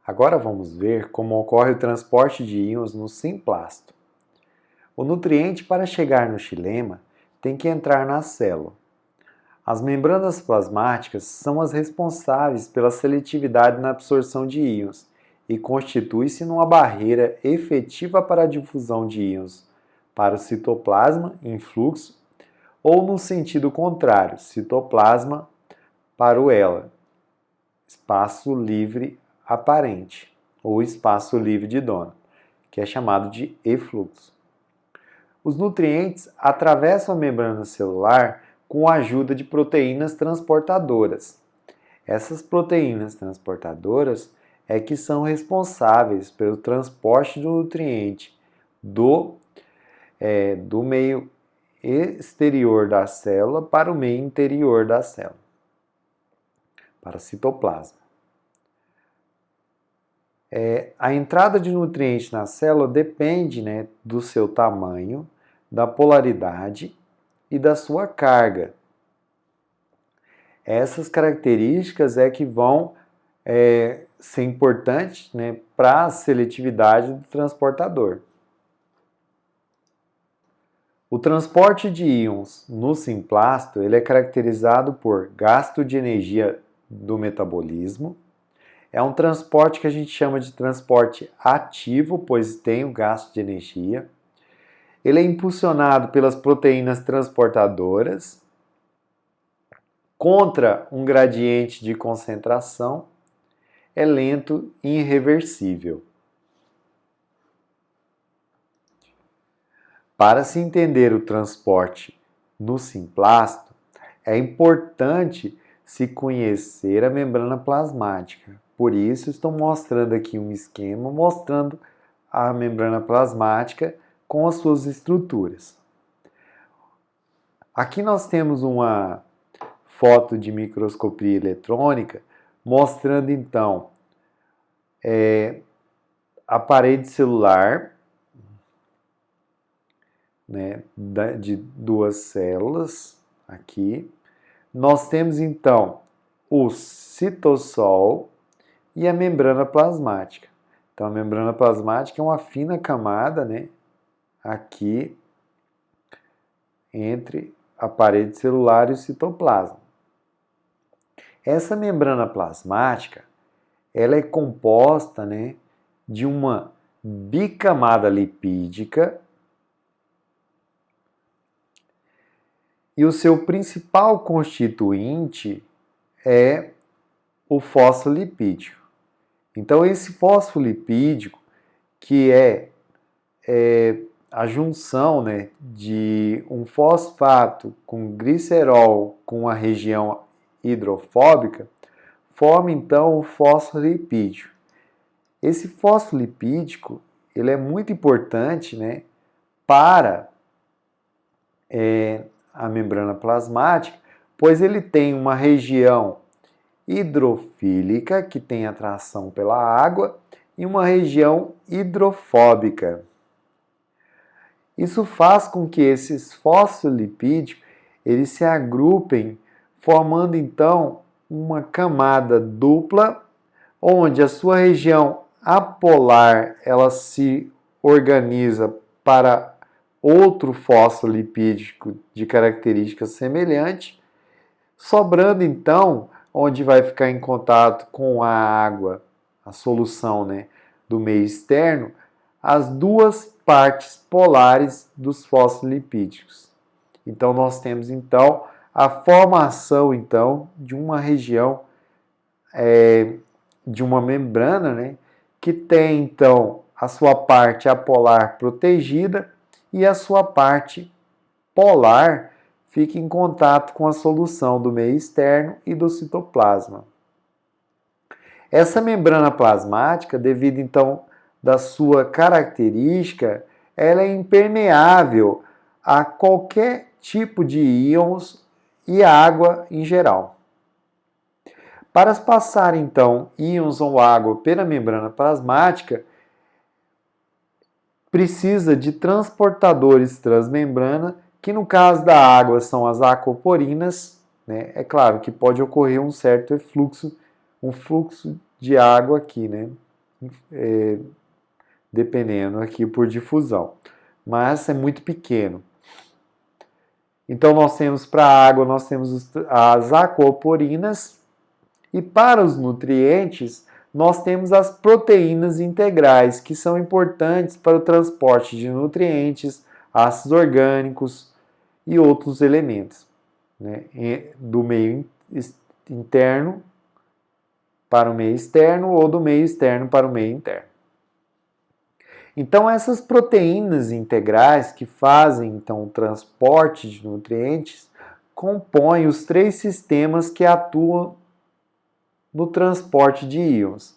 Agora vamos ver como ocorre o transporte de íons no simplasto. O nutriente, para chegar no xilema, tem que entrar na célula. As membranas plasmáticas são as responsáveis pela seletividade na absorção de íons e constitui-se numa barreira efetiva para a difusão de íons para o citoplasma em fluxo ou no sentido contrário, citoplasma para o ELA, espaço livre aparente, ou espaço livre de Donan, que é chamado de efluxo. Os nutrientes atravessam a membrana celular com a ajuda de proteínas transportadoras. Essas proteínas transportadoras é que são responsáveis pelo transporte do nutriente do meio exterior da célula para o meio interior da célula, para o citoplasma. A entrada de nutrientes na célula depende, do seu tamanho, da polaridade e da sua carga. Essas características é que vão ser importantes, para a seletividade do transportador. O transporte de íons no simplasto ele é caracterizado por gasto de energia do metabolismo. É um transporte que a gente chama de transporte ativo, pois tem o gasto de energia. Ele é impulsionado pelas proteínas transportadoras contra um gradiente de concentração. É lento e irreversível. Para se entender o transporte no simplasto, é importante se conhecer a membrana plasmática. Por isso, estou mostrando aqui um esquema mostrando a membrana plasmática com as suas estruturas. Aqui nós temos uma foto de microscopia eletrônica mostrando então a parede celular, de duas células aqui. Nós temos então o citossol e a membrana plasmática. Então, a membrana plasmática é uma fina camada, aqui entre a parede celular e o citoplasma. Essa membrana plasmática, ela é composta, de uma bicamada lipídica e o seu principal constituinte é o fosfolipídico. Então, esse fosfolipídico, que é a junção de um fosfato com glicerol com a região hidrofóbica, forma então o fosfolipídico. Esse fosfolipídico ele é muito importante para a membrana plasmática, pois ele tem uma região hidrofílica, que tem atração pela água, e uma região hidrofóbica. Isso faz com que esses fosfolipídios eles se agrupem, formando então uma camada dupla, onde a sua região apolar ela se organiza para outro fosfolipídico de características semelhantes, sobrando então, onde vai ficar em contato com a água, a solução do meio externo, as duas partes polares dos fosfolipídicos. Então, nós temos então a formação então de uma região, de uma membrana, que tem então a sua parte apolar protegida e a sua parte polar fica em contato com a solução do meio externo e do citoplasma. Essa membrana plasmática, devido então da sua característica, ela é impermeável a qualquer tipo de íons e água em geral. Para passar então íons ou água pela membrana plasmática, precisa de transportadores transmembrana, que no caso da água são as aquaporinas. É claro que pode ocorrer um certo efluxo, um fluxo de água aqui, dependendo aqui por difusão, mas é muito pequeno. Então nós temos para a água, nós temos as aquaporinas, e para os nutrientes, nós temos as proteínas integrais, que são importantes para o transporte de nutrientes, ácidos orgânicos e outros elementos, né, do meio interno para o meio externo ou do meio externo para o meio interno. Então, essas proteínas integrais que fazem então o transporte de nutrientes compõem os 3 sistemas que atuam no transporte de íons,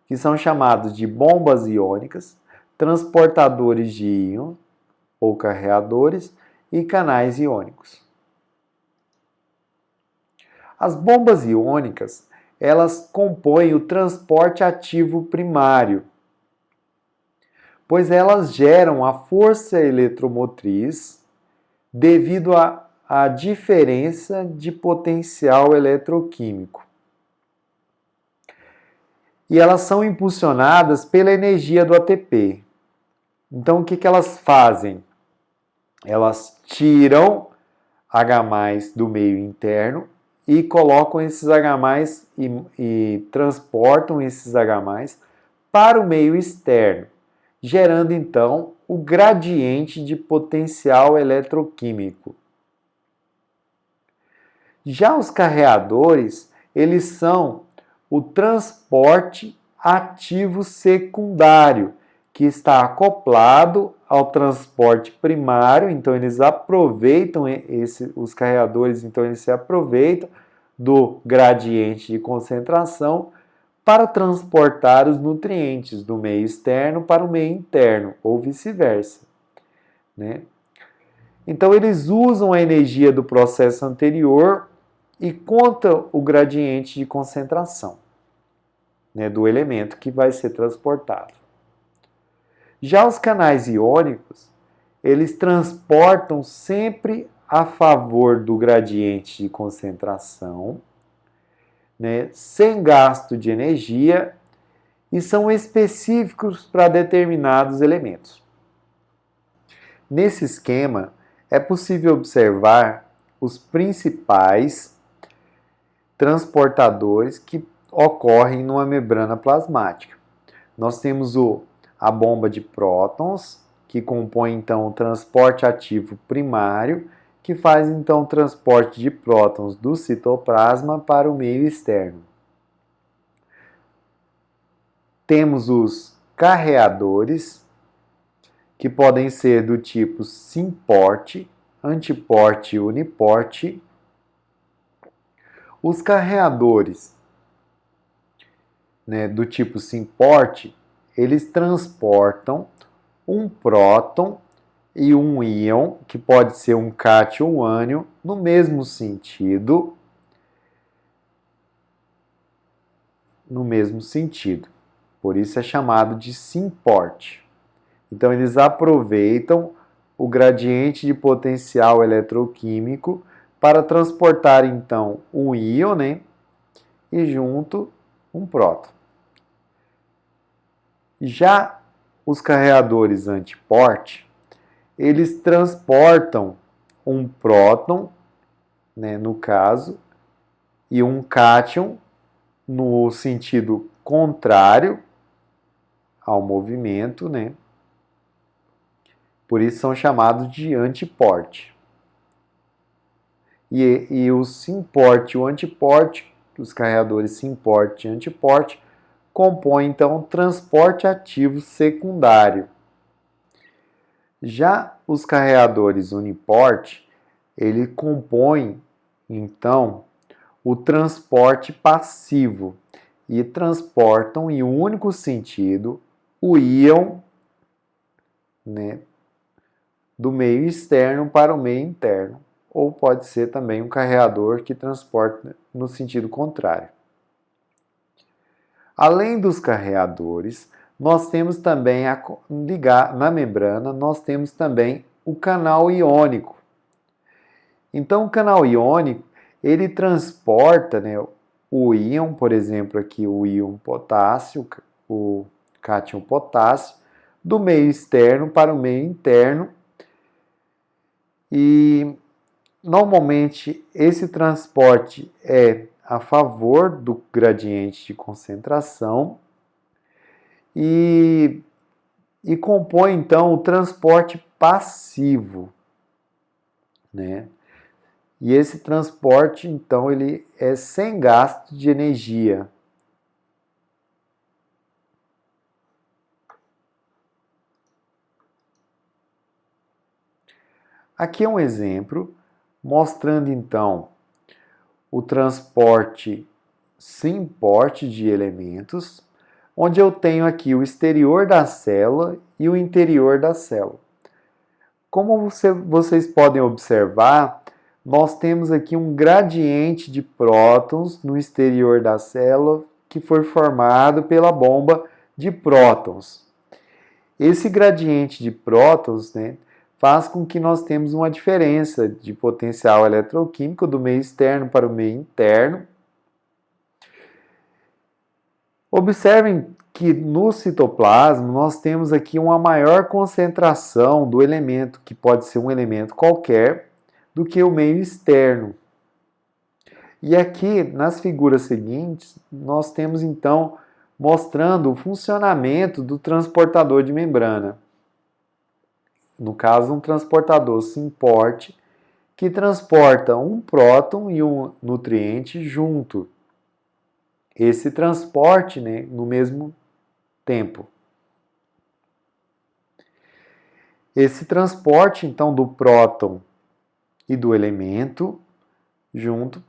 que são chamados de bombas iônicas, transportadores de íon ou carreadores e canais iônicos. As bombas iônicas, elas compõem o transporte ativo primário, pois elas geram a força eletromotriz devido à diferença de potencial eletroquímico. E elas são impulsionadas pela energia do ATP. Então, o que elas fazem? Elas tiram H+ do meio interno e colocam esses H+ e transportam esses H+ para o meio externo, gerando então o gradiente de potencial eletroquímico. Já os carreadores, eles são o transporte ativo secundário, que está acoplado ao transporte primário, então eles aproveitam os carreadores, então eles se aproveitam do gradiente de concentração para transportar os nutrientes do meio externo para o meio interno, ou vice-versa, né? Então eles usam a energia do processo anterior e contam o gradiente de concentração, né, do elemento que vai ser transportado. Já os canais iônicos, eles transportam sempre a favor do gradiente de concentração, né, sem gasto de energia, e são específicos para determinados elementos. Nesse esquema, é possível observar os principais transportadores que ocorrem numa membrana plasmática. Nós temos a bomba de prótons, que compõe então o transporte ativo primário, que faz então o transporte de prótons do citoplasma para o meio externo. Temos os carreadores, que podem ser do tipo sim-porte, antiporte e uniporte. Os carreadores, né, do tipo sim-porte, eles transportam um próton e um íon, que pode ser um cátion ou um ânion, no mesmo sentido. Por isso é chamado de sim-porte. Então, eles aproveitam o gradiente de potencial eletroquímico para transportar, então, um íon, né, e junto um próton. Já os carreadores antiporte, eles transportam um próton, né, no caso, e um cátion no sentido contrário ao movimento, né? Por isso são chamados de antiporte. E o sim-porte e o antiporte, os carreadores sim-porte e antiporte, compõem então o transporte ativo secundário. Já os carreadores uniporte, ele compõe então o transporte passivo e transportam em um único sentido o íon, né, do meio externo para o meio interno, ou pode ser também um carreador que transporta no sentido contrário. Além dos carreadores, nós temos também na membrana, nós temos também o canal iônico. Então, o canal iônico, ele transporta, né, o íon, por exemplo, aqui o íon potássio, o cátion potássio, do meio externo para o meio interno. E normalmente esse transporte é a favor do gradiente de concentração e compõe então o transporte passivo, né? E esse transporte então ele é sem gasto de energia. Aqui é um exemplo mostrando então o transporte sem porte de elementos, onde eu tenho aqui o exterior da célula e o interior da célula. Como vocês podem observar, nós temos aqui um gradiente de prótons no exterior da célula que foi formado pela bomba de prótons. Esse gradiente de prótons, né, faz com que nós temos uma diferença de potencial eletroquímico do meio externo para o meio interno. Observem que no citoplasma nós temos aqui uma maior concentração do elemento, que pode ser um elemento qualquer, do que o meio externo. E aqui, nas figuras seguintes, nós temos então mostrando o funcionamento do transportador de membrana. No caso, um transportador sim-porte, que transporta um próton e um nutriente junto. Esse transporte, né, no mesmo tempo. Esse transporte, então, do próton e do elemento junto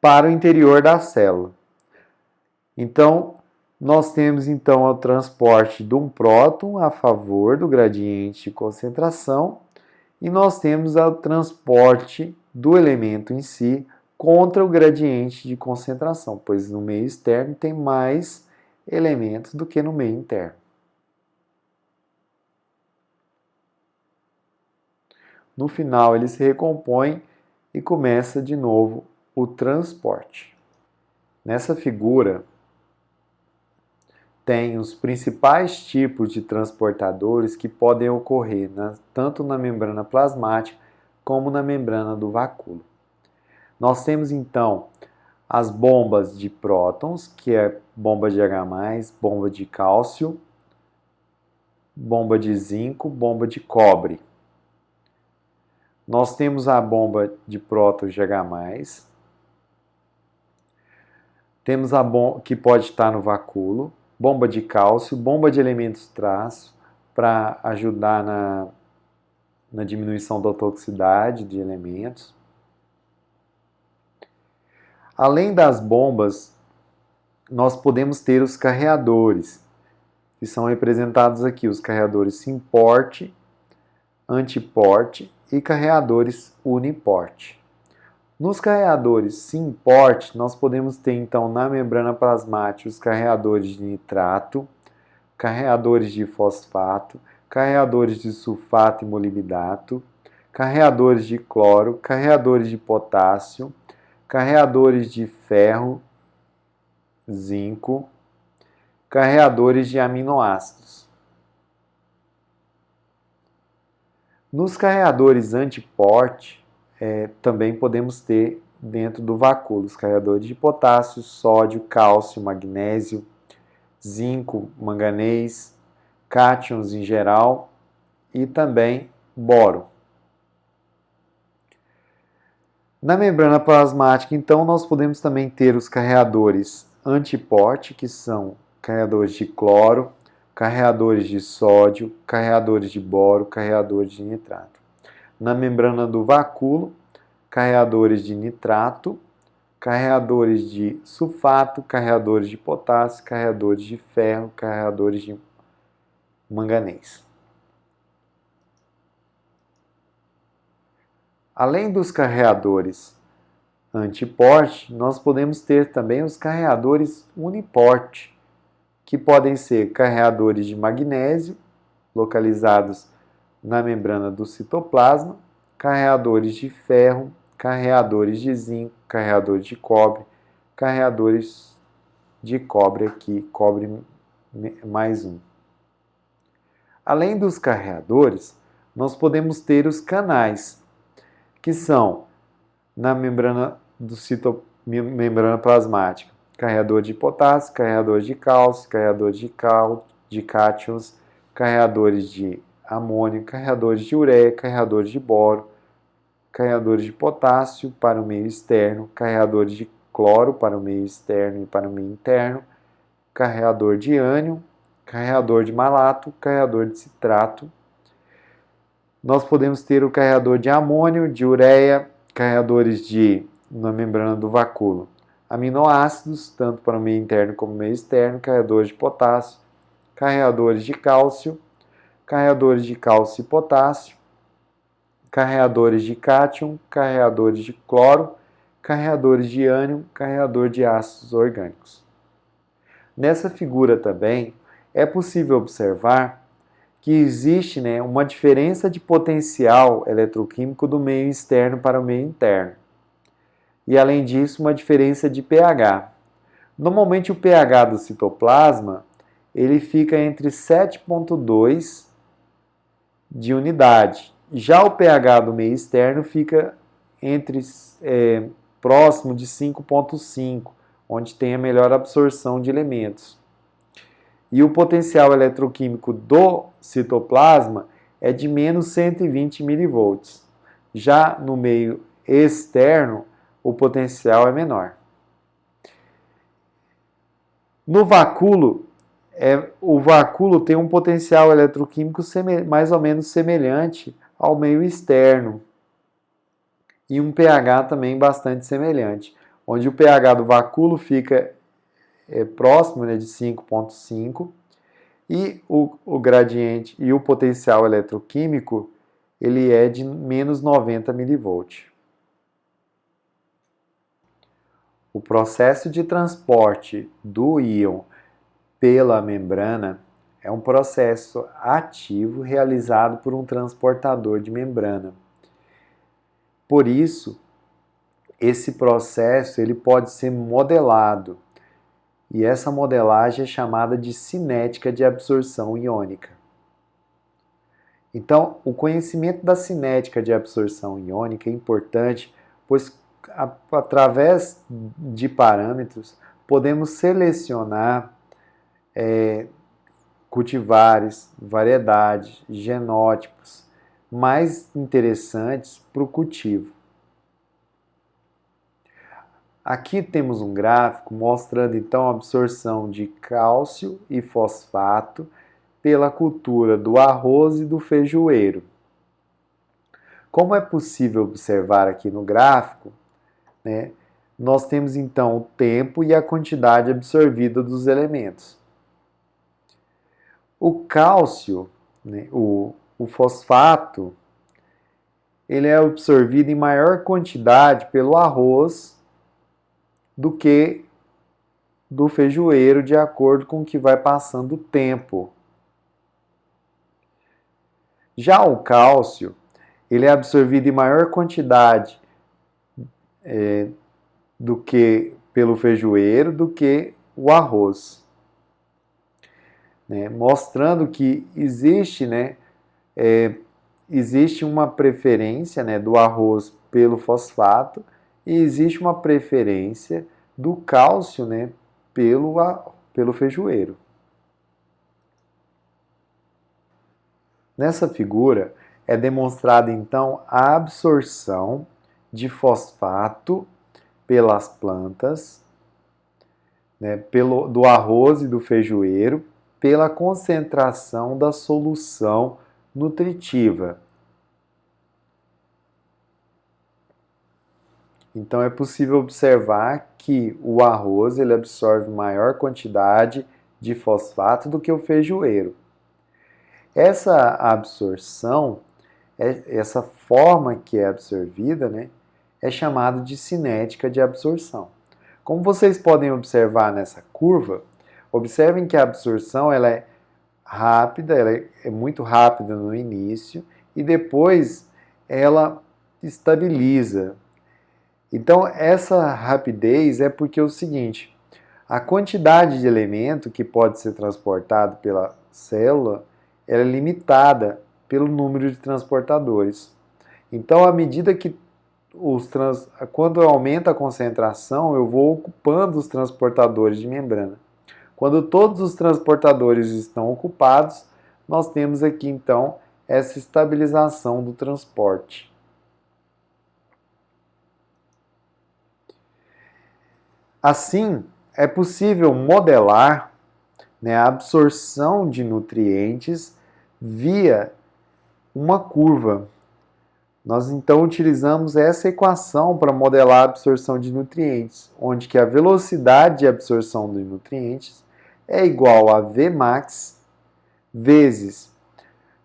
para o interior da célula. Então, nós temos então o transporte de um próton a favor do gradiente de concentração e nós temos o transporte do elemento em si contra o gradiente de concentração, pois no meio externo tem mais elementos do que no meio interno. No final, ele se recompõe e começa de novo o transporte. Nessa figura, tem os principais tipos de transportadores que podem ocorrer tanto na membrana plasmática como na membrana do vacúolo. Nós temos então as bombas de prótons, que é bomba de H+, bomba de cálcio, bomba de zinco, bomba de cobre. Nós temos a bomba de prótons de H+, temos a bomba que pode estar no vacúolo, bomba de cálcio, bomba de elementos traço, para ajudar na diminuição da toxicidade de elementos. Além das bombas, nós podemos ter os carreadores, que são representados aqui, os carreadores sim-porte, antiporte e carreadores uniporte. Nos carreadores sim-porte, nós podemos ter então na membrana plasmática os carreadores de nitrato, carreadores de fosfato, carreadores de sulfato e molibdato, carreadores de cloro, carreadores de potássio, carreadores de ferro, zinco, carreadores de aminoácidos. Nos carreadores antiporte, também podemos ter dentro do vacúolo os carreadores de potássio, sódio, cálcio, magnésio, zinco, manganês, cátions em geral e também boro. Na membrana plasmática, então, nós podemos também ter os carreadores antiporte, que são carreadores de cloro, carreadores de sódio, carreadores de boro, carreadores de nitrato. Na membrana do vacúolo, carreadores de nitrato, carreadores de sulfato, carreadores de potássio, carreadores de ferro, carreadores de manganês. Além dos carreadores antiporte, nós podemos ter também os carreadores uniporte, que podem ser carreadores de magnésio, localizados na membrana do citoplasma, carreadores de ferro, carreadores de zinco, carreadores de cobre aqui, cobre mais 1. Além dos carreadores, nós podemos ter os canais, que são na membrana membrana plasmática, carreador de potássio, carreador de cálcio, carreador de cátions, carreadores de amônio, carreadores de ureia, carreadores de boro, carreadores de potássio para o meio externo, carreadores de cloro para o meio externo e para o meio interno, carreador de ânion, carreador de malato, carreador de citrato. Nós podemos ter o carreador de amônio, de ureia, carreadores na membrana do vacúolo, aminoácidos, tanto para o meio interno como meio externo, carreadores de potássio, carreadores de cálcio e potássio, carreadores de cátion, carreadores de cloro, carreadores de ânion, carreador de ácidos orgânicos. Nessa figura também é possível observar que existe, uma diferença de potencial eletroquímico do meio externo para o meio interno. E além disso, uma diferença de pH. Normalmente o pH do citoplasma ele fica entre 7,2 de unidade. Já o pH do meio externo fica próximo de 5,5, onde tem a melhor absorção de elementos. E o potencial eletroquímico do citoplasma é de menos 120 mV. Já no meio externo, o potencial é menor. No vacúolo, o vacúolo tem um potencial eletroquímico mais ou menos semelhante ao meio externo e um pH também bastante semelhante, onde o pH do vacúolo fica próximo de 5,5 e o gradiente e o potencial eletroquímico ele é de menos 90 mV. O processo de transporte do íon pela membrana é um processo ativo realizado por um transportador de membrana. Por isso, esse processo ele pode ser modelado, e essa modelagem é chamada de cinética de absorção iônica. Então, o conhecimento da cinética de absorção iônica é importante, pois através de parâmetros podemos selecionar cultivares, variedades, genótipos mais interessantes para o cultivo. Aqui temos um gráfico mostrando então a absorção de cálcio e fosfato pela cultura do arroz e do feijoeiro. Como é possível observar aqui no gráfico, nós temos então o tempo e a quantidade absorvida dos elementos. O cálcio, o fosfato, ele é absorvido em maior quantidade pelo arroz do que do feijoeiro, de acordo com o que vai passando o tempo. Já o cálcio, ele é absorvido em maior quantidade do que pelo feijoeiro, do que o arroz. Mostrando que existe, existe uma preferência do arroz pelo fosfato e existe uma preferência do cálcio pelo feijoeiro. Nessa figura é demonstrada então a absorção de fosfato pelas plantas, do arroz e do feijoeiro, pela concentração da solução nutritiva. Então é possível observar que o arroz ele absorve maior quantidade de fosfato do que o feijoeiro. Essa absorção, essa forma que é absorvida, é chamada de cinética de absorção. Como vocês podem observar nessa curva, observem que a absorção ela é rápida, ela é muito rápida no início e depois ela estabiliza. Então essa rapidez é porque é o seguinte, A quantidade de elemento que pode ser transportado pela célula ela é limitada pelo número de transportadores. Então, à medida que quando aumenta a concentração, eu vou ocupando os transportadores de membrana. Quando todos os transportadores estão ocupados, nós temos aqui então essa estabilização do transporte. Assim, é possível modelar, né, a absorção de nutrientes via uma curva. Nós então utilizamos essa equação para modelar a absorção de nutrientes, onde que a velocidade de absorção de nutrientes é igual a Vmax vezes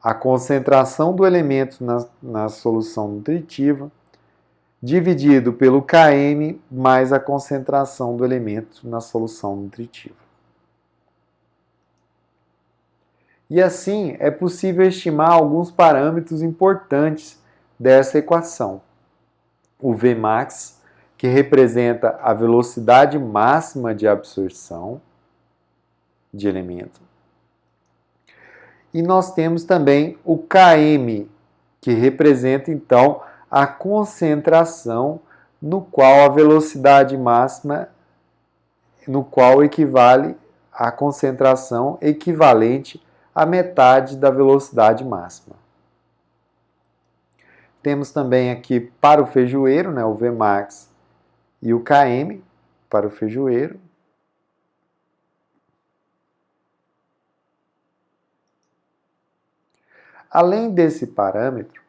a concentração do elemento na solução nutritiva, dividido pelo Km mais a concentração do elemento na solução nutritiva. E assim é possível estimar alguns parâmetros importantes dessa equação. O Vmax, que representa a velocidade máxima de absorção de elemento. E nós temos também o Km, que representa então a concentração no qual a velocidade máxima, no qual equivale a concentração equivalente à metade da velocidade máxima. Temos também aqui para o feijoeiro, né, o Vmax e o Km para o feijoeiro. Além desse parâmetro,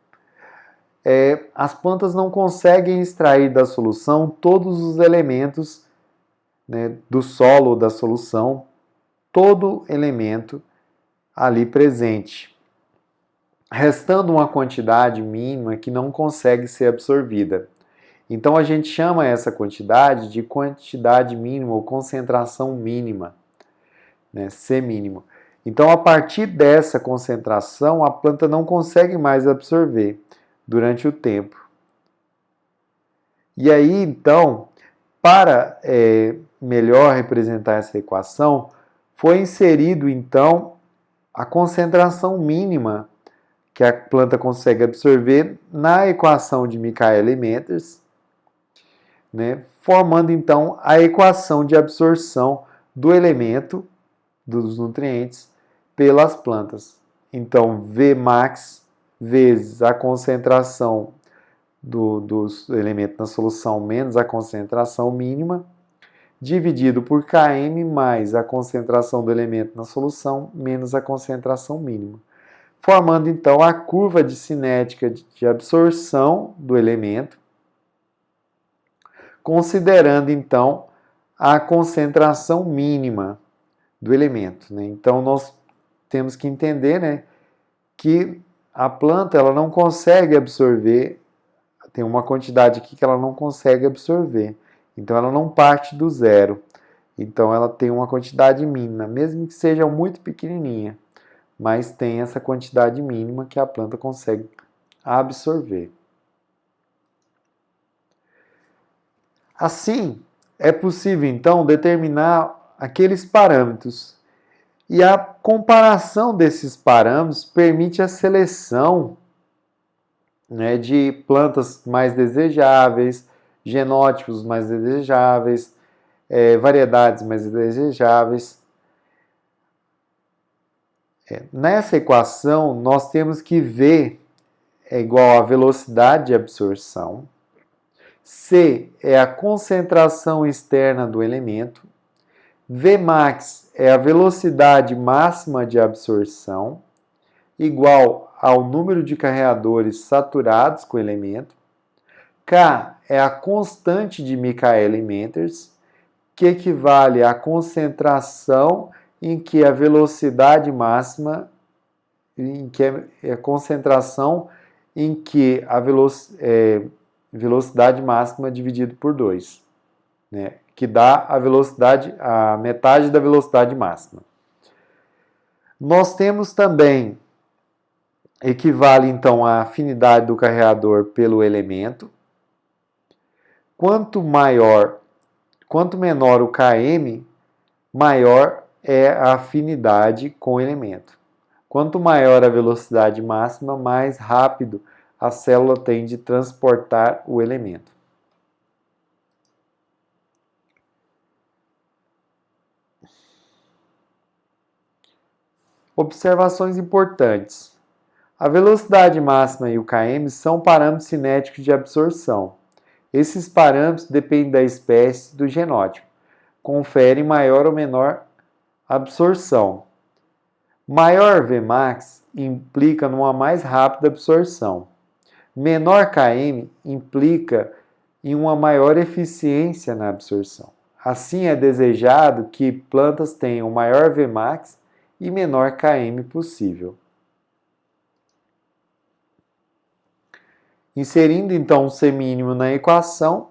as plantas não conseguem extrair da solução todos os elementos, né, do solo da solução, todo elemento ali presente, restando uma quantidade mínima que não consegue ser absorvida. Então a gente chama essa quantidade de quantidade mínima ou concentração mínima, né, C mínimo. Então a partir dessa concentração a planta não consegue mais absorver durante o tempo. E aí então, para melhor representar essa equação, foi inserido então a concentração mínima que a planta consegue absorver na equação de Michaelis-Menten, né, formando então a equação de absorção do elemento dos nutrientes pelas plantas. Então, Vmax vezes a concentração dos elementos na solução menos a concentração mínima, dividido por Km mais a concentração do elemento na solução menos a concentração mínima, formando então a curva de cinética de absorção do elemento, considerando então a concentração mínima do elemento, né? Então nós temos que entender, né, que a planta ela não consegue absorver, tem uma quantidade aqui que ela não consegue absorver, então ela não parte do zero, então ela tem uma quantidade mínima, mesmo que seja muito pequenininha, mas tem essa quantidade mínima que a planta consegue absorver. Assim, é possível então determinar aqueles parâmetros. E a comparação desses parâmetros permite a seleção, né, de plantas mais desejáveis, genótipos mais desejáveis, variedades mais desejáveis. Nessa equação, nós temos que V é igual a velocidade de absorção, C é a concentração externa do elemento, Vmax é a velocidade máxima de absorção, igual ao número de carreadores saturados com o elemento, K é a constante de Michaelis-Menten, que equivale à concentração em que a velocidade máxima, em que é a concentração em que a velocidade máxima dividido por 2, né, que dá a metade da velocidade máxima. Nós temos também, equivale então à afinidade do carreador pelo elemento. Quanto menor o Km, maior é a afinidade com o elemento. Quanto maior a velocidade máxima, mais rápido a célula tem de transportar o elemento. Observações importantes. A velocidade máxima e o km são parâmetros cinéticos de absorção. Esses parâmetros dependem da espécie e do genótipo. Conferem maior ou menor absorção. Maior Vmax implica numa mais rápida absorção. Menor km implica em uma maior eficiência na absorção. Assim, é desejado que plantas tenham maior Vmax e menor km possível. Inserindo então o C mínimo na equação,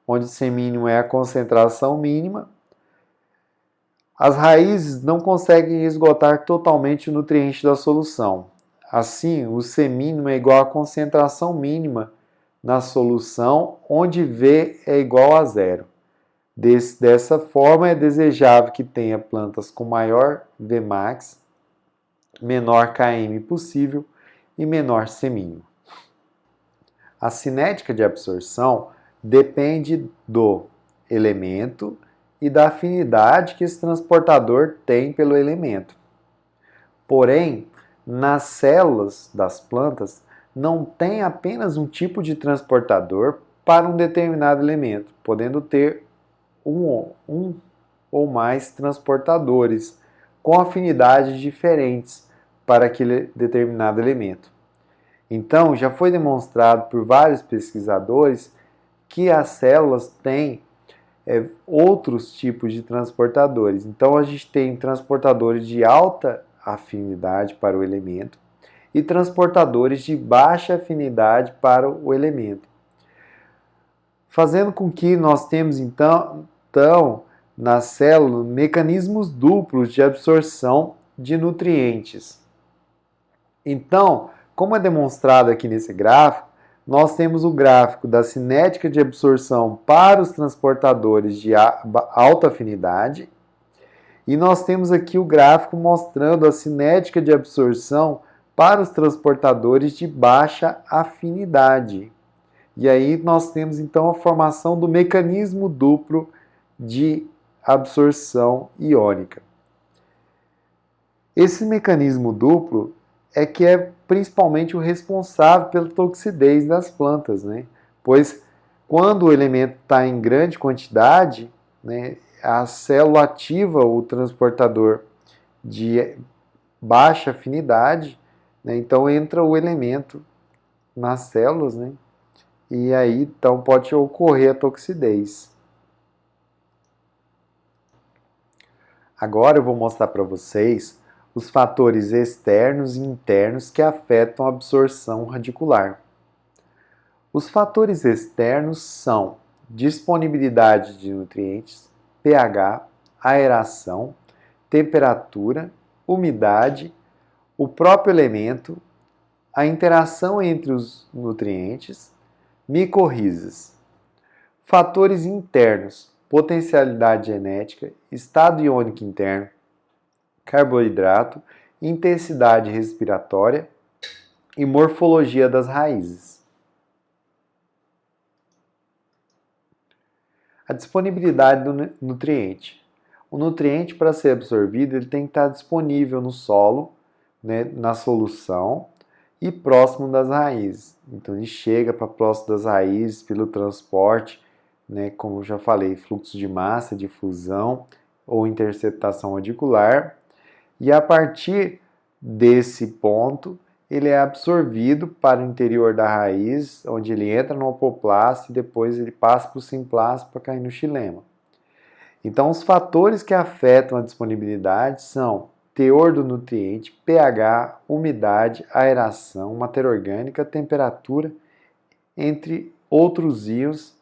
onde C mínimo é a concentração mínima, as raízes não conseguem esgotar totalmente o nutriente da solução. Assim, o C mínimo é igual à concentração mínima na solução, onde V é igual a zero. Dessa forma, é desejável que tenha plantas com maior Vmax, menor Km possível e menor C mínimo. A cinética de absorção depende do elemento e da afinidade que esse transportador tem pelo elemento. Porém, nas células das plantas não tem apenas um tipo de transportador para um determinado elemento, podendo ter um ou mais transportadores com afinidades diferentes para aquele determinado elemento. Então, já foi demonstrado por vários pesquisadores que as células têm outros tipos de transportadores. Então, a gente tem transportadores de alta afinidade para o elemento e transportadores de baixa afinidade para o elemento, fazendo com que nós temos então na célula mecanismos duplos de absorção de nutrientes. Então, como é demonstrado aqui nesse gráfico, nós temos o gráfico da cinética de absorção para os transportadores de alta afinidade e nós temos aqui o gráfico mostrando a cinética de absorção para os transportadores de baixa afinidade. E aí nós temos então a formação do mecanismo duplo de absorção iônica. Esse mecanismo duplo é que é principalmente o responsável pela toxidez das plantas, né? Pois quando o elemento está em grande quantidade, né, a célula ativa o transportador de baixa afinidade, né, então entra o elemento nas células, né, e aí então pode ocorrer a toxidez. Agora eu vou mostrar para vocês os fatores externos e internos que afetam a absorção radicular. Os fatores externos são disponibilidade de nutrientes, pH, aeração, temperatura, umidade, o próprio elemento, a interação entre os nutrientes, micorrizas. Fatores internos, potencialidade genética, estado iônico interno, carboidrato, intensidade respiratória e morfologia das raízes. A disponibilidade do nutriente. O nutriente, para ser absorvido, ele tem que estar disponível no solo, né, na solução e próximo das raízes. Então, ele chega para próximo das raízes pelo transporte, né, como eu já falei, fluxo de massa, difusão ou interceptação radicular. E a partir desse ponto, ele é absorvido para o interior da raiz, onde ele entra no apoplasto e depois ele passa para o simplasto para cair no xilema. Então, os fatores que afetam a disponibilidade são teor do nutriente, pH, umidade, aeração, matéria orgânica, temperatura, entre outros íons,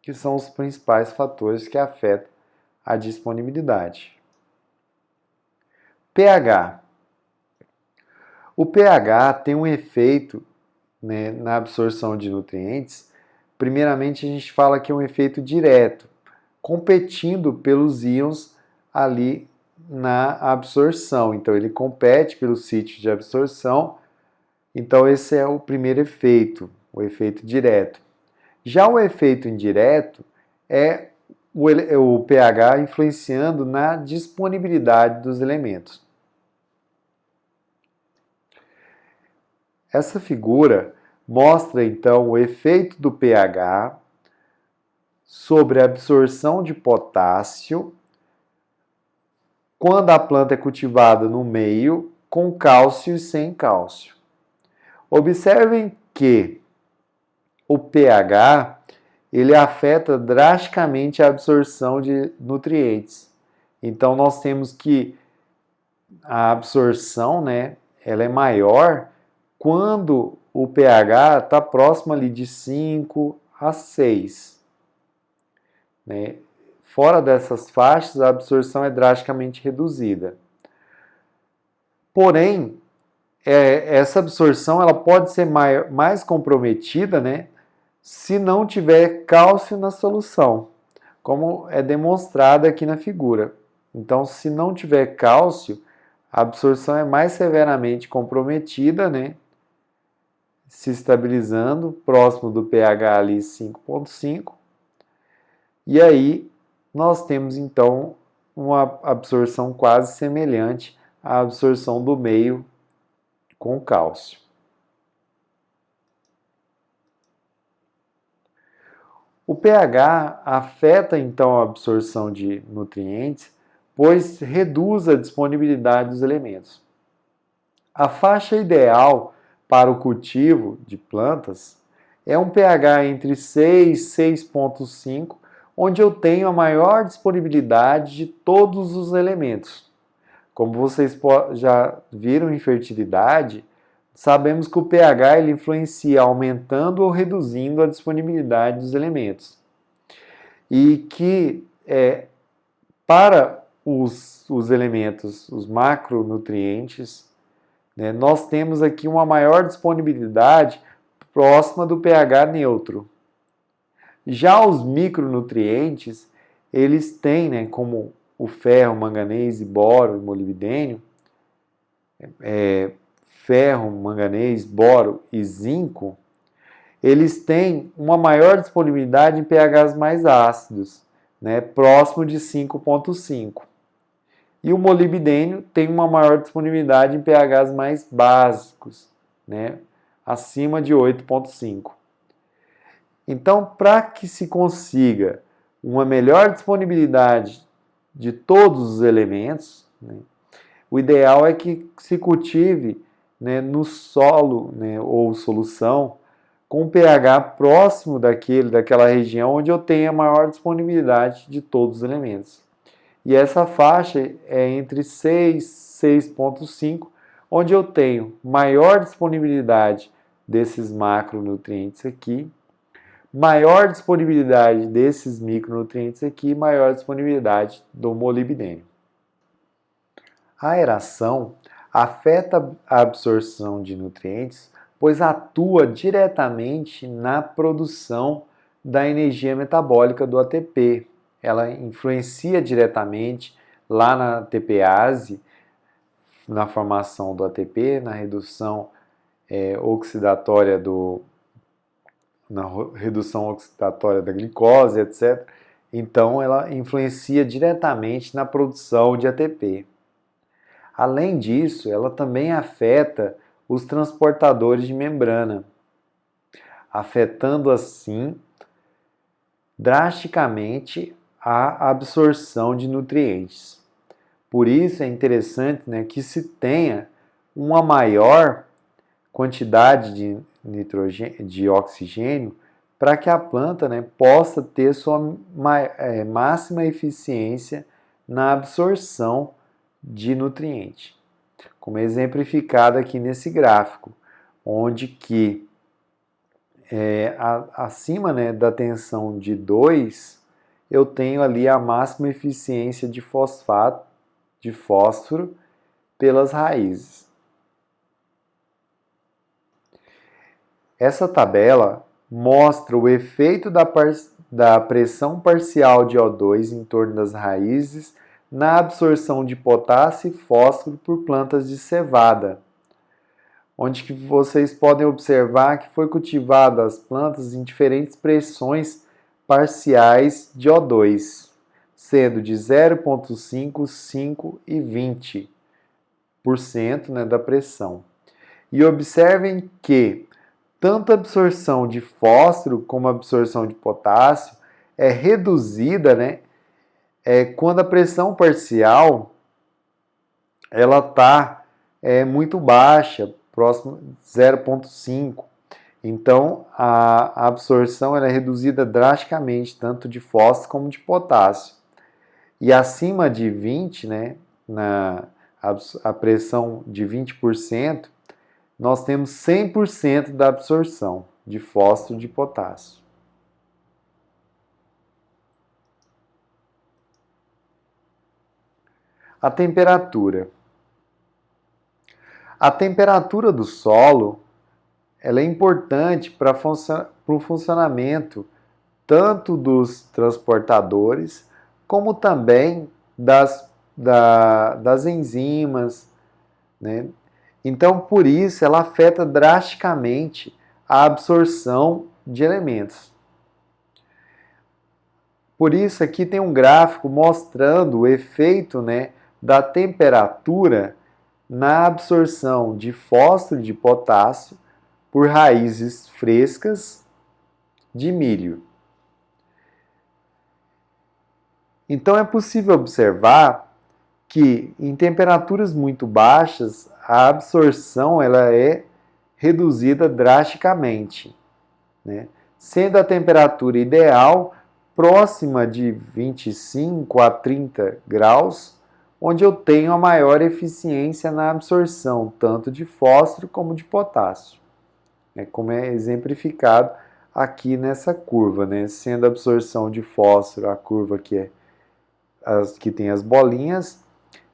que são os principais fatores que afetam a disponibilidade. pH. O pH tem um efeito, né, na absorção de nutrientes. Primeiramente, a gente fala que é um efeito direto, competindo pelos íons ali na absorção. Então, ele compete pelo sítio de absorção. Então, esse é o primeiro efeito, o efeito direto. Já o efeito indireto é o pH influenciando na disponibilidade dos elementos. Essa figura mostra, então, o efeito do pH sobre a absorção de potássio quando a planta é cultivada no meio com cálcio e sem cálcio. Observem que o pH ele afeta drasticamente a absorção de nutrientes. Então nós temos que a absorção, ela é maior quando o pH está próximo ali de 5 a 6. Fora dessas faixas, a absorção é drasticamente reduzida. Porém, essa absorção ela pode ser mais comprometida, se não tiver cálcio na solução, como é demonstrado aqui na figura. Então, se não tiver cálcio, a absorção é mais severamente comprometida, se estabilizando próximo do pH ali 5,5. E aí, nós temos então uma absorção quase semelhante à absorção do meio com cálcio. O pH afeta então a absorção de nutrientes, pois reduz a disponibilidade dos elementos. A faixa ideal para o cultivo de plantas é um pH entre 6 e 6,5, onde eu tenho a maior disponibilidade de todos os elementos. Como vocês já viram em fertilidade, sabemos que o pH ele influencia aumentando ou reduzindo a disponibilidade dos elementos. E que para os elementos, os macronutrientes, nós temos aqui uma maior disponibilidade próxima do pH neutro. Já os micronutrientes, eles têm, como o ferro, manganês, boro e molibdênio, ferro, manganês, boro e zinco, eles têm uma maior disponibilidade em pHs mais ácidos, próximo de 5,5. E o molibdênio tem uma maior disponibilidade em pHs mais básicos, acima de 8,5. Então, para que se consiga uma melhor disponibilidade de todos os elementos, o ideal é que se cultive no solo ou solução com pH próximo daquela região onde eu tenho a maior disponibilidade de todos os elementos. E essa faixa é entre 6 e 6,5, onde eu tenho maior disponibilidade desses macronutrientes aqui, maior disponibilidade desses micronutrientes aqui, maior disponibilidade do molibdênio. A aeração afeta a absorção de nutrientes, pois atua diretamente na produção da energia metabólica do ATP. Ela influencia diretamente lá na ATPase, na formação do ATP, na redução oxidatória da glicose, etc. Então, ela influencia diretamente na produção de ATP. Além disso, ela também afeta os transportadores de membrana, afetando assim drasticamente a absorção de nutrientes. Por isso é interessante que se tenha uma maior quantidade de oxigênio para que a planta possa ter sua máxima eficiência na absorção de nutriente. Como exemplificado aqui nesse gráfico, onde que acima da tensão de 2, eu tenho ali a máxima eficiência de fósforo pelas raízes. Essa tabela mostra o efeito da pressão parcial de O2 em torno das raízes na absorção de potássio e fósforo por plantas de cevada, onde que vocês podem observar que foi cultivado as plantas em diferentes pressões parciais de O2, sendo de 0,5, 5 e 20%, né, da pressão. E observem que tanto a absorção de fósforo como a absorção de potássio é reduzida, né, quando a pressão parcial ela está muito baixa, próximo de 0,5. Então, a absorção ela é reduzida drasticamente, tanto de fósforo como de potássio. E acima de 20, né, a pressão de 20%, nós temos 100% da absorção de fósforo e de potássio. A temperatura. A temperatura do solo ela é importante para o funcionamento tanto dos transportadores, como também das enzimas, né? Então, por isso, ela afeta drasticamente a absorção de elementos. Por isso, aqui tem um gráfico mostrando o efeito, né, da temperatura na absorção de fósforo e de potássio por raízes frescas de milho. Então é possível observar que em temperaturas muito baixas a absorção ela é reduzida drasticamente, né? Sendo a temperatura ideal próxima de 25 a 30 graus, onde eu tenho a maior eficiência na absorção tanto de fósforo como de potássio, como é exemplificado aqui nessa curva, né? Sendo a absorção de fósforo a curva que tem as bolinhas,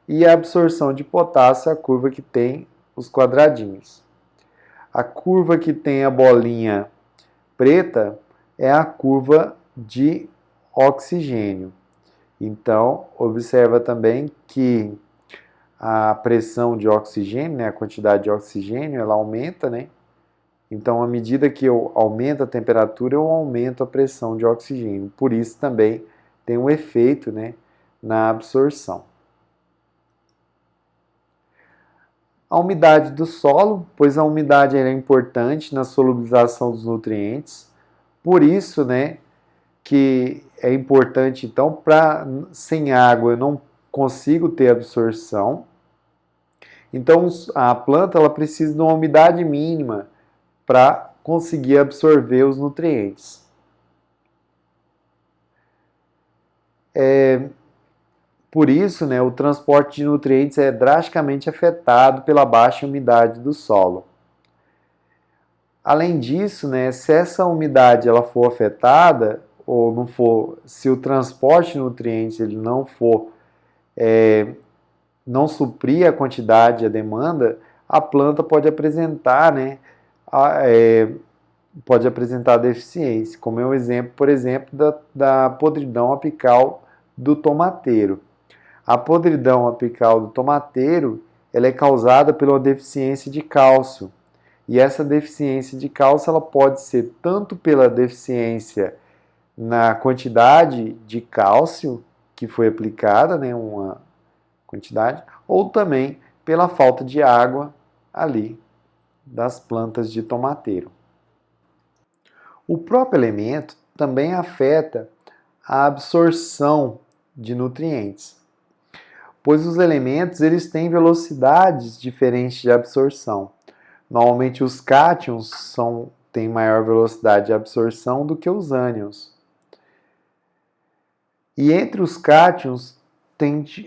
e a absorção de potássio a curva que tem os quadradinhos. A curva que tem a bolinha preta é a curva de oxigênio. Então, observa também que a pressão de oxigênio, né, a quantidade de oxigênio, ela aumenta, né? Então, à medida que eu aumento a temperatura, eu aumento a pressão de oxigênio. Por isso também tem um efeito, né, na absorção. A umidade do solo, pois a umidade é importante na solubilização dos nutrientes. Por isso, né, que é importante, então, sem água eu não consigo ter absorção. Então, a planta ela precisa de uma umidade mínima para conseguir absorver os nutrientes. Por isso, né, o transporte de nutrientes é drasticamente afetado pela baixa umidade do solo. Além disso, né, se essa umidade ela for afetada, ou não for, se o transporte de nutrientes ele não for, não suprir a quantidade, a demanda, a planta pode apresentar, né, pode apresentar deficiência, como é o exemplo, por exemplo, da podridão apical do tomateiro. A podridão apical do tomateiro ela é causada pela deficiência de cálcio. E essa deficiência de cálcio ela pode ser tanto pela deficiência na quantidade de cálcio que foi aplicada, né, uma quantidade, ou também pela falta de água ali das plantas de tomateiro. O próprio elemento também afeta a absorção de nutrientes, pois os elementos eles têm velocidades diferentes de absorção. Normalmente os cátions têm maior velocidade de absorção do que os ânions. E entre os cátions,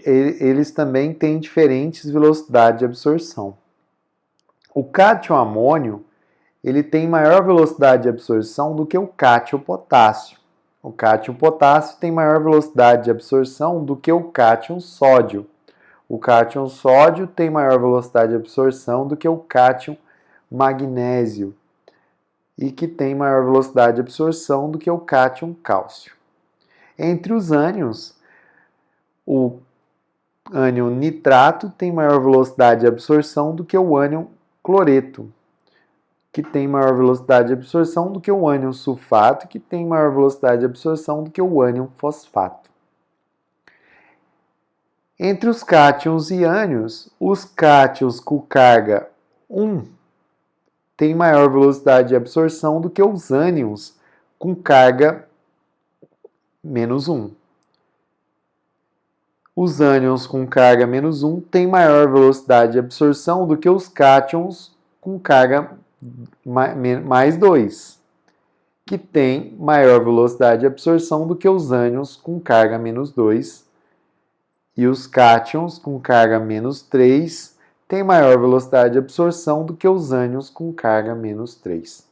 eles também têm diferentes velocidades de absorção. O cátion amônio ele tem maior velocidade de absorção do que o cátion potássio. O cátion potássio tem maior velocidade de absorção do que o cátion sódio. O cátion sódio tem maior velocidade de absorção do que o cátion magnésio e que tem maior velocidade de absorção do que o cátion cálcio. Entre os ânions, o ânion nitrato tem maior velocidade de absorção do que o ânion cloreto, que tem maior velocidade de absorção do que o ânion sulfato, que tem maior velocidade de absorção do que o ânion fosfato. Entre os cátions e ânions, os cátions com carga 1 têm maior velocidade de absorção do que os ânions com carga -1. Os ânions com carga -1 têm maior velocidade de absorção do que os cátions com carga +2, que tem maior velocidade de absorção do que os ânions com carga -2, e os cátions com carga -3 têm maior velocidade de absorção do que os ânions com carga -3.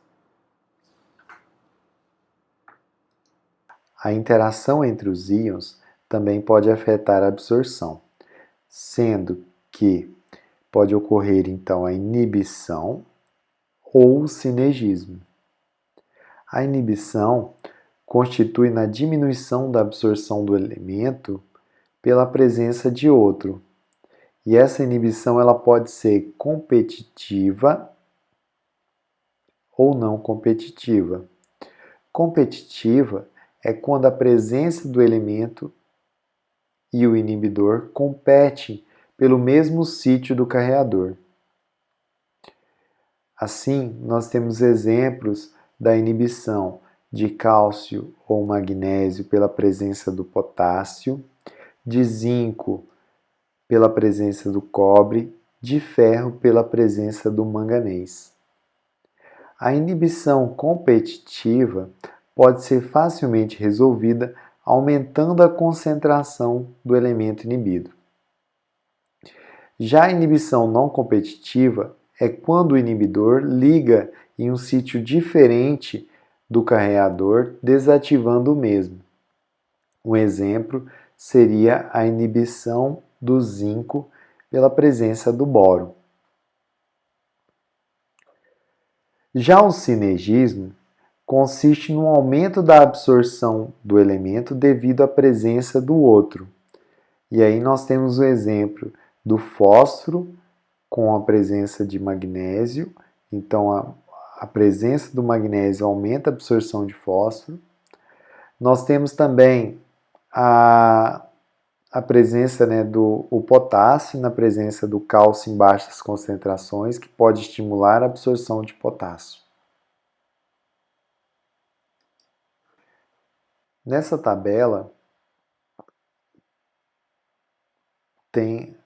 A interação entre os íons também pode afetar a absorção, sendo que pode ocorrer então a inibição ou o sinergismo. A inibição constitui na diminuição da absorção do elemento pela presença de outro. E essa inibição ela pode ser competitiva ou não competitiva. Competitiva é quando a presença do elemento e o inibidor competem pelo mesmo sítio do carreador. Assim, nós temos exemplos da inibição de cálcio ou magnésio pela presença do potássio, de zinco pela presença do cobre, de ferro pela presença do manganês. A inibição competitiva pode ser facilmente resolvida aumentando a concentração do elemento inibido. Já a inibição não competitiva é quando o inibidor liga em um sítio diferente do carreador, desativando o mesmo. Um exemplo seria a inibição do zinco pela presença do boro. Já o sinergismo consiste no aumento da absorção do elemento devido à presença do outro. E aí nós temos o exemplo do fósforo com a presença de magnésio. Então, a presença do magnésio aumenta a absorção de fósforo. Nós temos também a presença do potássio na presença do cálcio em baixas concentrações, que pode estimular a absorção de potássio. Nessa tabela, tem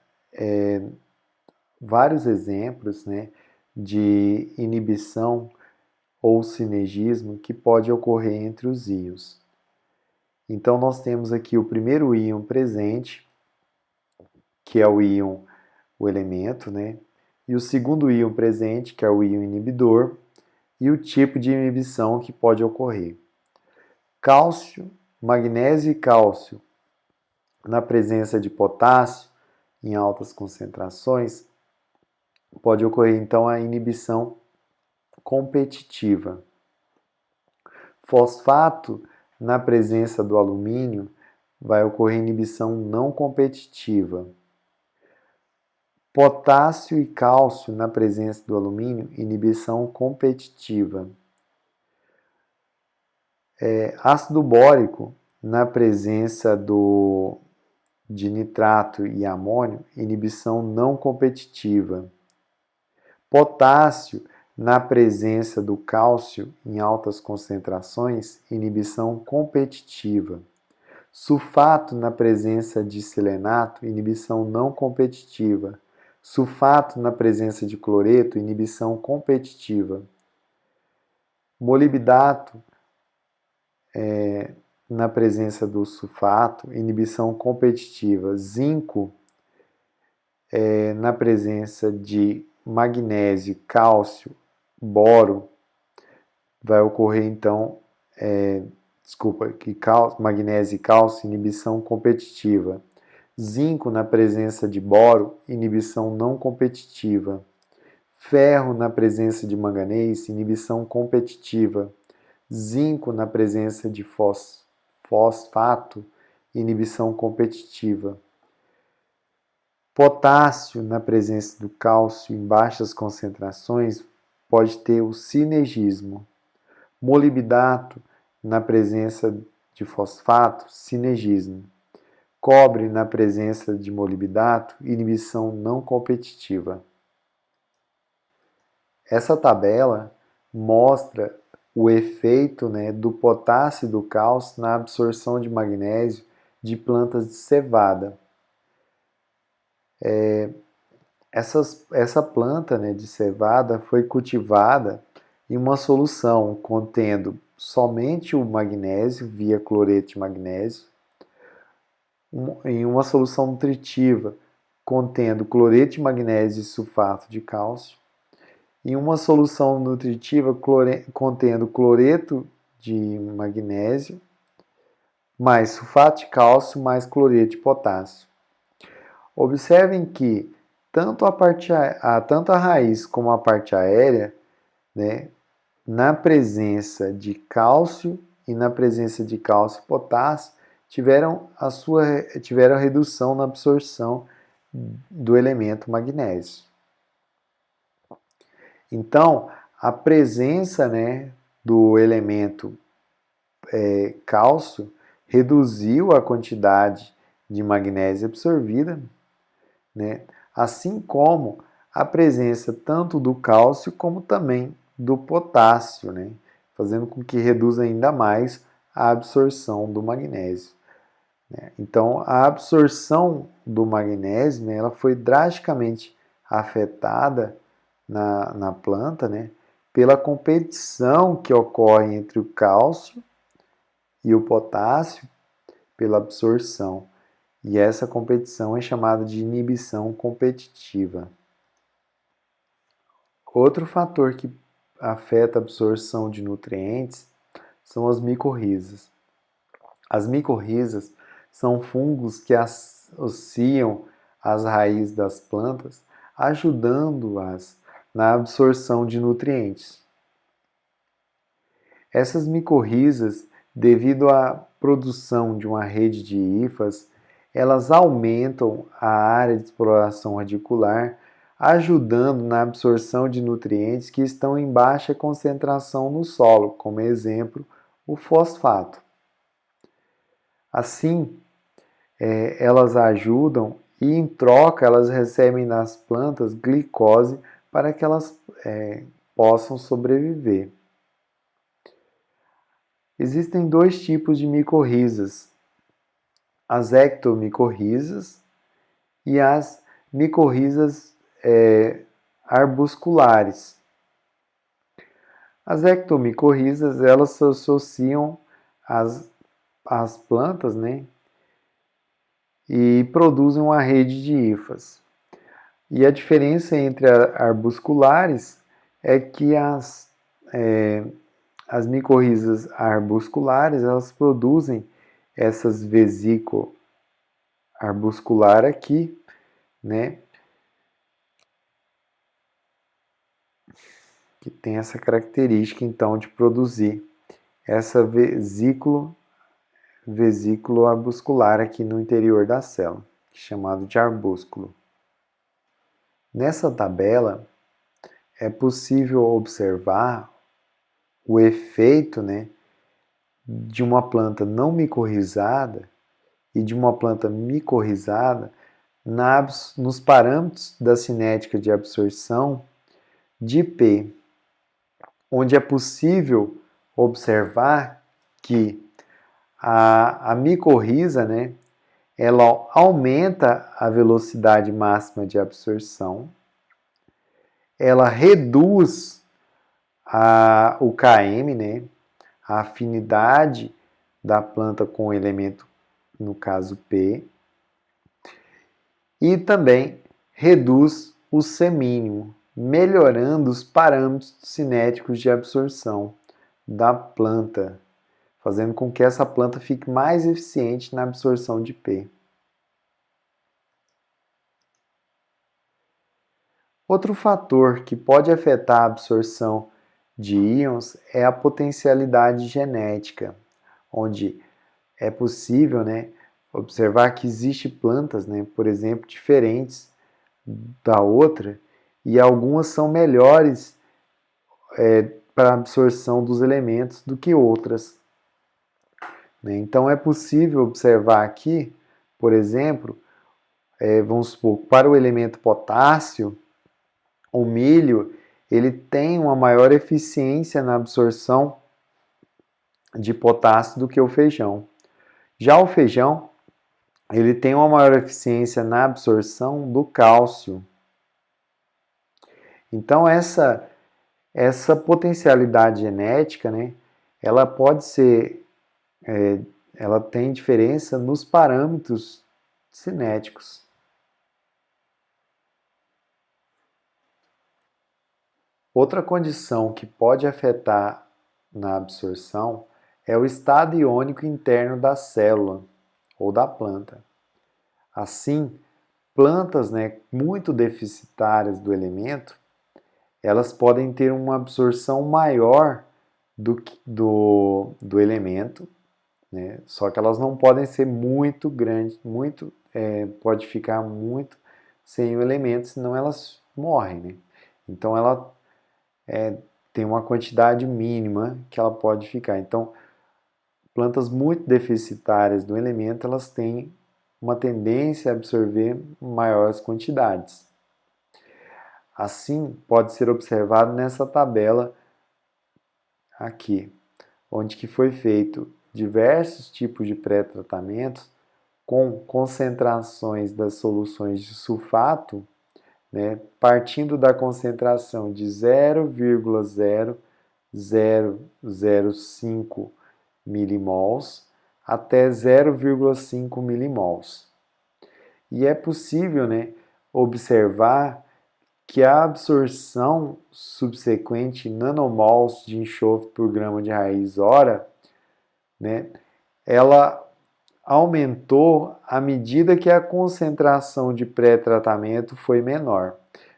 vários exemplos de inibição ou sinergismo que pode ocorrer entre os íons. Então, nós temos aqui o primeiro íon presente, que é o íon, o elemento, e o segundo íon presente, que é o íon inibidor, e o tipo de inibição que pode ocorrer. Cálcio, magnésio e cálcio, na presença de potássio, em altas concentrações, pode ocorrer então a inibição competitiva. Fosfato, na presença do alumínio, vai ocorrer inibição não competitiva. Potássio e cálcio, na presença do alumínio, inibição competitiva. Ácido bórico, na presença de nitrato e amônio, inibição não competitiva. Potássio, na presença do cálcio em altas concentrações, inibição competitiva. Sulfato, na presença de selenato, inibição não competitiva. Sulfato, na presença de cloreto, inibição competitiva. Molibdato, na presença do sulfato, inibição competitiva. Zinco, na presença de magnésio, cálcio, boro, vai ocorrer então, magnésio e cálcio, inibição competitiva. Zinco, na presença de boro, inibição não competitiva. Ferro, na presença de manganês, inibição competitiva. Zinco, na presença de fosfato, inibição competitiva. Potássio, na presença do cálcio em baixas concentrações, pode ter o sinergismo. Molibdato, na presença de fosfato, sinergismo. Cobre, na presença de molibdato, inibição não competitiva. Essa tabela mostra o efeito, do potássio e do cálcio na absorção de magnésio de plantas de cevada. Essa planta, de cevada foi cultivada em uma solução contendo somente o magnésio, via cloreto de magnésio, em uma solução nutritiva contendo cloreto de magnésio e sulfato de cálcio, em uma solução nutritiva contendo cloreto de magnésio, mais sulfato de cálcio, mais cloreto de potássio. Observem que tanto a raiz como a parte aérea, na presença de cálcio e na presença de cálcio e potássio, tiveram redução na absorção do elemento magnésio. Então, a presença, do elemento cálcio reduziu a quantidade de magnésio absorvida, assim como a presença tanto do cálcio como também do potássio, fazendo com que reduza ainda mais a absorção do magnésio. Então, a absorção do magnésio, ela foi drasticamente afetada na planta, pela competição que ocorre entre o cálcio e o potássio pela absorção. E essa competição é chamada de inibição competitiva. Outro fator que afeta a absorção de nutrientes são as micorrizas. As micorrizas são fungos que associam às raízes das plantas, ajudando-as na absorção de nutrientes. Essas micorrizas, devido à produção de uma rede de hifas, elas aumentam a área de exploração radicular, ajudando na absorção de nutrientes que estão em baixa concentração no solo, como exemplo, o fosfato. Assim, elas ajudam e, em troca, elas recebem das plantas glicose para que elas possam sobreviver. Existem dois tipos de micorrizas: as ectomicorrizas e as micorrizas arbusculares. As ectomicorrizas, elas se associam às plantas, e produzem uma rede de hifas. E a diferença entre arbusculares é que as micorrizas arbusculares, elas produzem essas vesículas arbuscular aqui, que tem essa característica, então, de produzir essa vesículo arbuscular aqui no interior da célula, chamado de arbúsculo. Nessa tabela, é possível observar o efeito, de uma planta não micorrizada e de uma planta micorrizada nos parâmetros da cinética de absorção de P, onde é possível observar que a micorriza, ela aumenta a velocidade máxima de absorção, ela reduz o Km, a afinidade da planta com o elemento, no caso P, e também reduz o C mínimo, melhorando os parâmetros cinéticos de absorção da planta, fazendo com que essa planta fique mais eficiente na absorção de P. Outro fator que pode afetar a absorção de íons é a potencialidade genética, onde é possível observar que existem plantas, né, por exemplo, diferentes da outra, e algumas são melhores para a absorção dos elementos do que outras, né? Então é possível observar aqui, por exemplo, vamos supor, para o elemento potássio, o milho ele tem uma maior eficiência na absorção de potássio do que o feijão. Já o feijão, ele tem uma maior eficiência na absorção do cálcio. Então essa potencialidade genética, né, ela pode ser, ela tem diferença nos parâmetros cinéticos. Outra condição que pode afetar na absorção é o estado iônico interno da célula ou da planta. Assim, plantas, né, muito deficitárias do elemento, elas podem ter uma absorção maior do elemento, né, só que elas não podem ser muito grandes, pode ficar muito sem o elemento, senão elas morrem, né? Então ela tem uma quantidade mínima que ela pode ficar. Então, plantas muito deficitárias do elemento, elas têm uma tendência a absorver maiores quantidades. Assim, pode ser observado nessa tabela aqui, onde que foi feito diversos tipos de pré-tratamentos com concentrações das soluções de sulfato, né, partindo da concentração de 0,0005 milimols até 0,5 milimols. E é possível, né, observar que a absorção subsequente em nanomols de enxofre por grama de raiz hora, né, ela aumentou à medida que a concentração de pré-tratamento foi menor,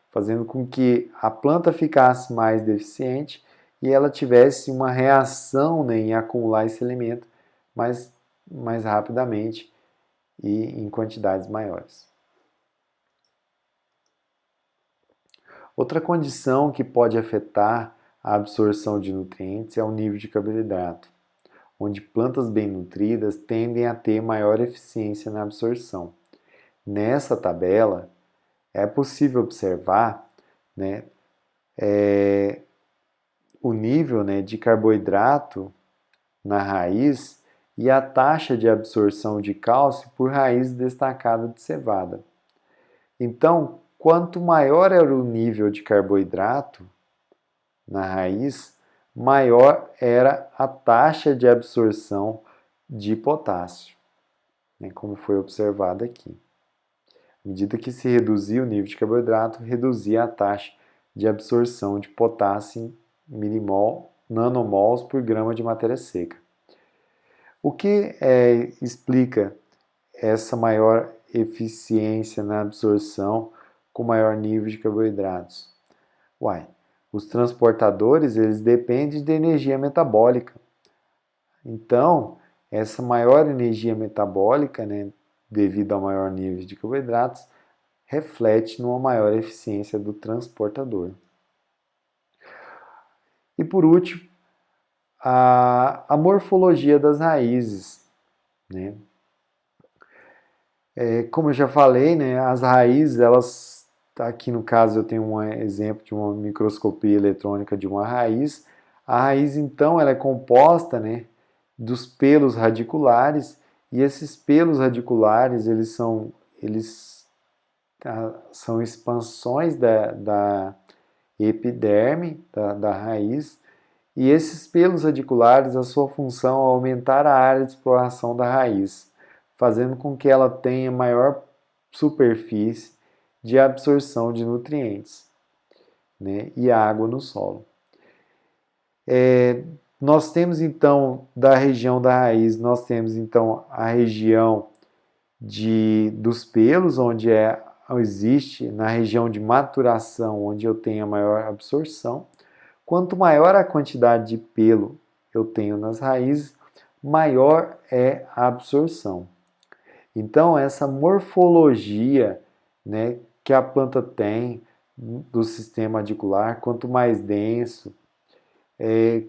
fazendo com que a planta ficasse mais deficiente e ela tivesse uma reação, né, em acumular esse elemento mais rapidamente e em quantidades maiores. Outra condição que pode afetar a absorção de nutrientes é o nível de carboidrato, onde plantas bem nutridas tendem a ter maior eficiência na absorção. Nessa tabela, é possível observar, né, o nível, né, de carboidrato na raiz e a taxa de absorção de cálcio por raiz destacada de cevada. Então, quanto maior era o nível de carboidrato na raiz, maior era a taxa de absorção de potássio, né, como foi observado aqui. À medida que se reduzia o nível de carboidrato, reduzia a taxa de absorção de potássio em nanomols por grama de matéria seca. O que explica essa maior eficiência na absorção com maior nível de carboidratos? Os transportadores, eles dependem de energia metabólica. Então, essa maior energia metabólica, né, devido ao maior nível de carboidratos, reflete numa maior eficiência do transportador. E por último, a morfologia das raízes, né? Como eu já falei, né, as raízes, elas, aqui no caso eu tenho um exemplo de uma microscopia eletrônica de uma raiz. A raiz, então, ela é composta, né, dos pelos radiculares, e esses pelos radiculares, eles são expansões da epiderme, da raiz, e esses pelos radiculares, a sua função é aumentar a área de exploração da raiz, fazendo com que ela tenha maior superfície de absorção de nutrientes, né, e água no solo. Nós temos então da região da raiz, nós temos então a região dos pelos, onde existe na região de maturação, onde eu tenho a maior absorção. Quanto maior a quantidade de pelo eu tenho nas raízes, maior é a absorção. Então, essa morfologia, né, que a planta tem do sistema radicular, quanto mais denso,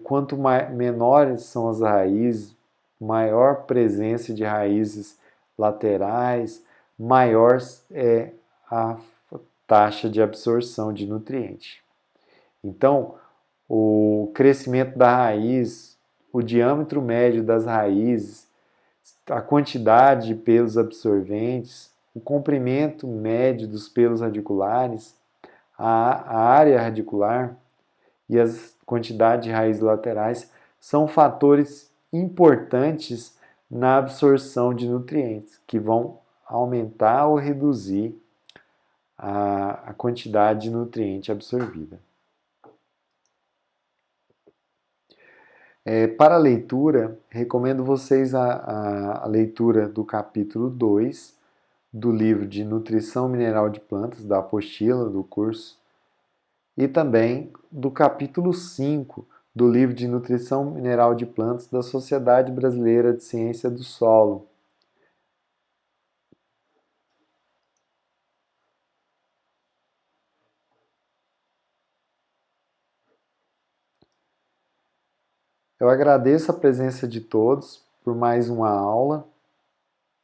quanto menores são as raízes, maior presença de raízes laterais, maior é a taxa de absorção de nutriente. Então, o crescimento da raiz, o diâmetro médio das raízes, a quantidade de pelos absorventes, o comprimento médio dos pelos radiculares, a área radicular e a quantidade de raízes laterais são fatores importantes na absorção de nutrientes, que vão aumentar ou reduzir a quantidade de nutriente absorvida. Para a leitura, recomendo vocês a leitura do capítulo 2 do livro de Nutrição Mineral de Plantas, da apostila do curso, e também do capítulo 5 do livro de Nutrição Mineral de Plantas da Sociedade Brasileira de Ciência do Solo. Eu agradeço a presença de todos por mais uma aula